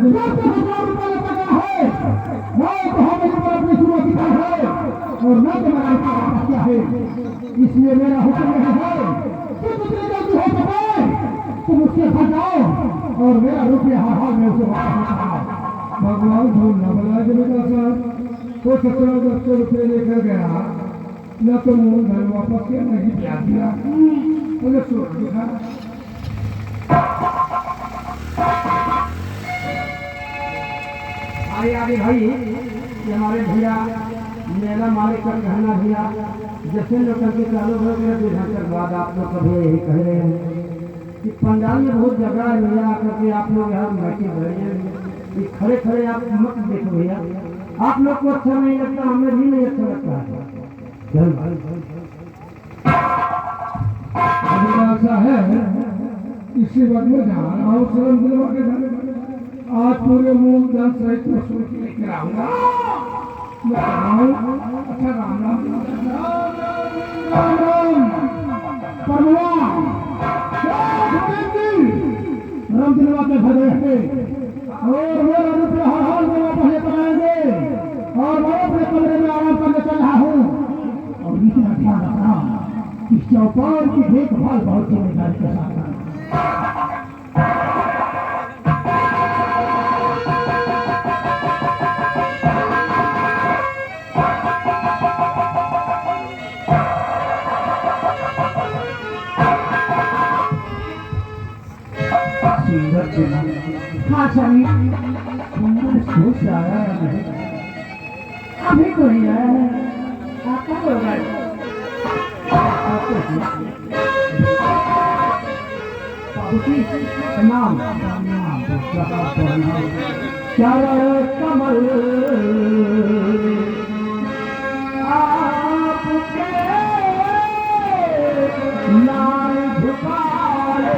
हजार रुपया लगा है, मैं तो हमें ऊपर अपनी सुनो की है और मैं तुम्हारा ऊपर क्या है, इसलिए मेरा हुक्म नहीं है कि जितनी जल्दी हो सके तुम उसके घर जाओ और मेरा रुपया हर हाल में उसे वापस कराओ। भगवान झूठ न बोला जमींदार साहब, तो 1700 रुपये लेकर गया न तो मुंह घर वापस किया नहीं प्यार दिया, मुझे सोच दिखा। आगे आगे भाई ये हमारे भैया मेला मालिक का कहना भैया जैसे लोग करके चालू हो गया तो यहाँ तक बाद आप लोग कभी यही कह रहे हैं कि पंडाल में बहुत जगह है भैया करके आप लोग यहाँ बैठे हुए खड़े खड़े आप मत देखो भैया, आप लोग को अच्छा नहीं लगता, हमें भी नहीं अच्छा लगता है। ऐसा है इसी वक्त में जा रहा हूँ सलम दिलवा के घर, आज पूरे मूंग दाल सहित वसूल के लेकर आऊंगा। मैं कह रहा हूँ अच्छा राम राम राम राम परवान राम दिलवा के घर रहते और मेरा रुपया हर हाल में वापस लेकर आएंगे और मैं अपने कमरे में आराम करने चल रहा हूँ और इतना ध्यान रखना इस चौपाल की देखभाल बहुत जिम्मेदारी के साथ करना। हाँ सभी सुंदर सोच आया है अभी तो ही है आपका हो गए नाम चार कमल आपके नाम झुकाए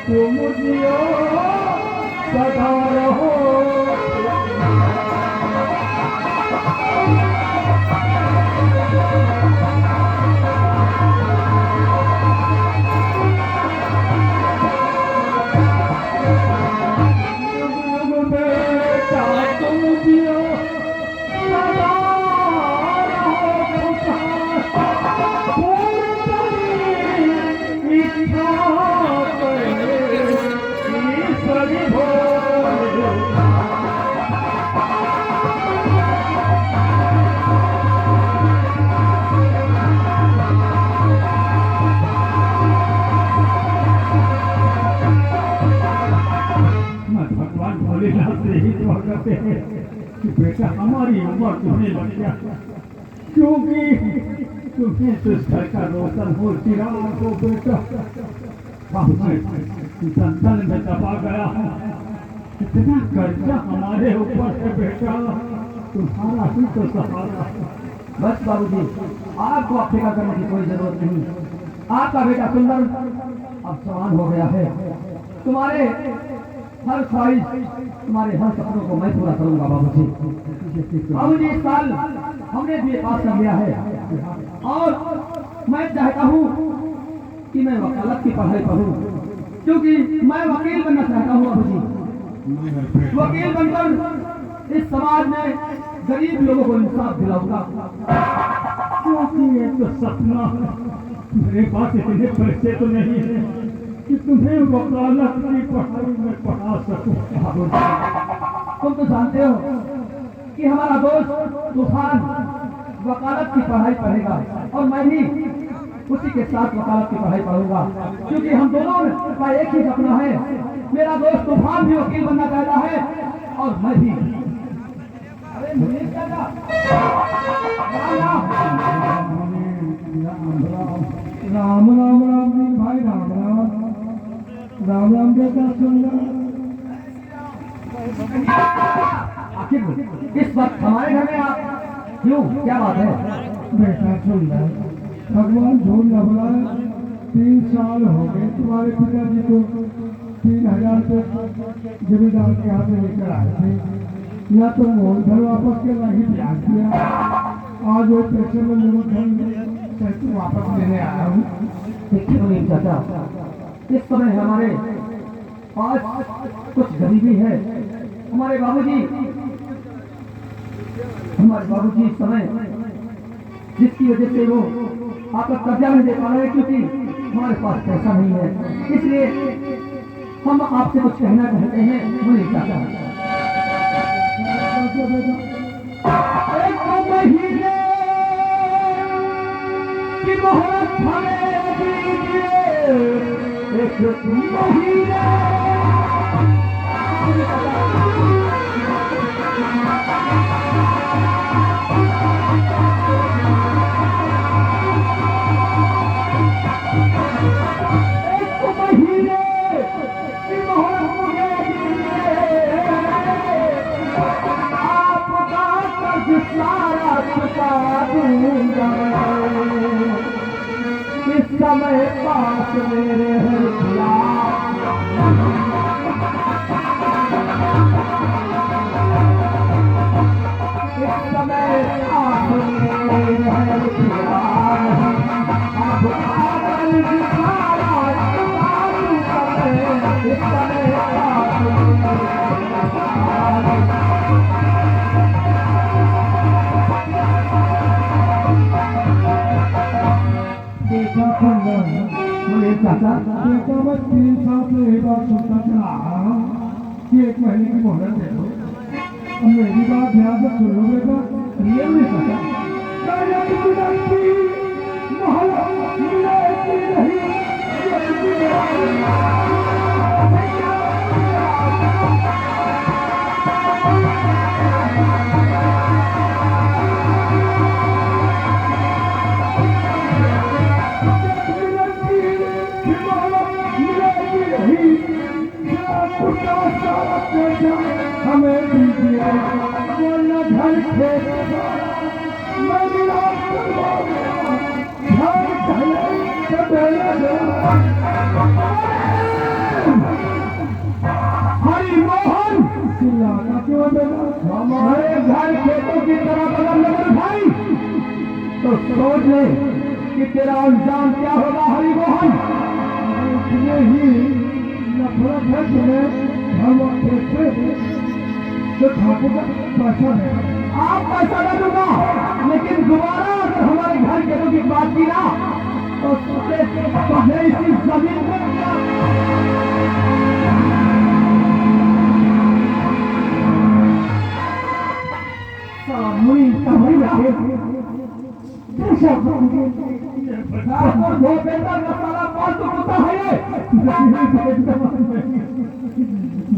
तुम जियो सदा रहो बेटा तुम जियो सदा कि बेटा हमारी उम्र तुम्हें लग गया क्योंकि तुम्हें तो इस घर का रोशन हो चिराग हो बेटा संतन में दबा गया है इतना कर्जा हमारे ऊपर है बेटा तुम्हारा ही तो सहारा। बस बाबूजी आपको अब फिक्र करने की कोई जरूरत नहीं, आपका बेटा सुंदर अब समान हो गया है, तुम्हारे हर ख्वाहिश तुम्हारे हर सपनों को मैं पूरा करूंगा बाबूजी। बाबूजी इस साल हमने भी पास कर लिया है और मैं चाहता हूँ कि मैं वकालत की पढ़ाई पढ़ूं क्योंकि मैं वकील बनना चाहता हूँ बाबूजी। वकील बनकर इस समाज में गरीब लोगों को इंसाफ दिलाऊंगा क्योंकि ये तो सपना है, मेरे पास इतने पैसे तो नहीं है कि तुम्हें वकालत की पढ़ाई में पढ़ा सकूं। तुम तो जानते हो कि हमारा दोस्त तूफान वकालत की पढ़ाई पढ़ेगा और मैं भी उसी के साथ वकालत की पढ़ाई पढ़ूंगा, क्योंकि हम दोनों का एक ही सपना है। मेरा दोस्त तूफान भी वकील बनना चाहता है और मैं भी। अरे मुनीर चाचा, राम राम राम जी भाई, राम राम राम राम बेटा सुंदर। आखिर इस वक्त हमारे घर में आप क्यों, क्या बात है? बेटा सुंदर, भगवान झूठ न बुलाए, 3 साल हो गए तुम्हारे पिताजी को 3000 रुपये जमींदार के हाथ में लेकर आए थे, ना तो मोहन घर वापस के ना ही ब्याज दिया। आज वो पैसे में मेरे घर में वापस लेने आया हूँ। देखिए मुनीर चाचा, इस समय हमारे पास कुछ गरीबी है। हमारे बाबूजी इस समय जिसकी वजह से वो आपका कर्जा नहीं दे पा रहे, क्योंकि हमारे पास पैसा नहीं है। इसलिए हम आपसे कुछ कहना चाहते हैं मुनीर चाचा। एक महीने की मोहलत हमें दीजिए, एक महीने। इस समय पास मेरे है इस समय पास मेरे है इस समय बेटा मैं 3 साल से ये बात सुनता चला आ रहा हूँ कि 1 महीने की मोहलत दे दो। अब मेरी बात ध्यान से सुनो बेटा, ये नहीं पता मोहलत मिलेगी नहीं। हमें दीजिए वरना घर खेत मैं विलास करवाऊंगा। हरि मोहन चिल्लाना क्यों बेटा? हमारे घर खेतों की तरह बदल लगे भाई, तो सोच ले कि तेरा अंजाम क्या होगा हरि मोहन। इसलिए ही नफरत है तुम्हें। हम कैसे तो ठाकुर का पैसा है, आप पैसा दे दूंगा, लेकिन दोबारा अगर हमारे घर के लोग की बात की ना तो तुझे इसी जमीन में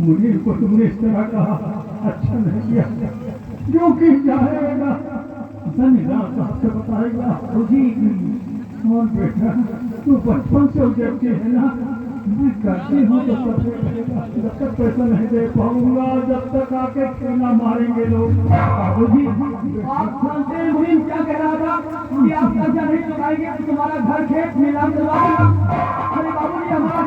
मुनीर को तुमने इस तरह कहा अच्छा नहीं किया, क्योंकि चाहेगा जमींदार साहब से बताएगा जी। और बेटा तू बचपन से उजरती है ना, मैं करती हूँ तो सबसे जब तक पैसा नहीं दे पाऊंगा, जब तक आके खेलना मारेंगे लोग। बाबूजी आप जानते हैं मुनीर क्या कह रहा था कि आप कर्जा नहीं चुकाएंगे तो तुम्हारा घर खेत नीलाम करवा देगा।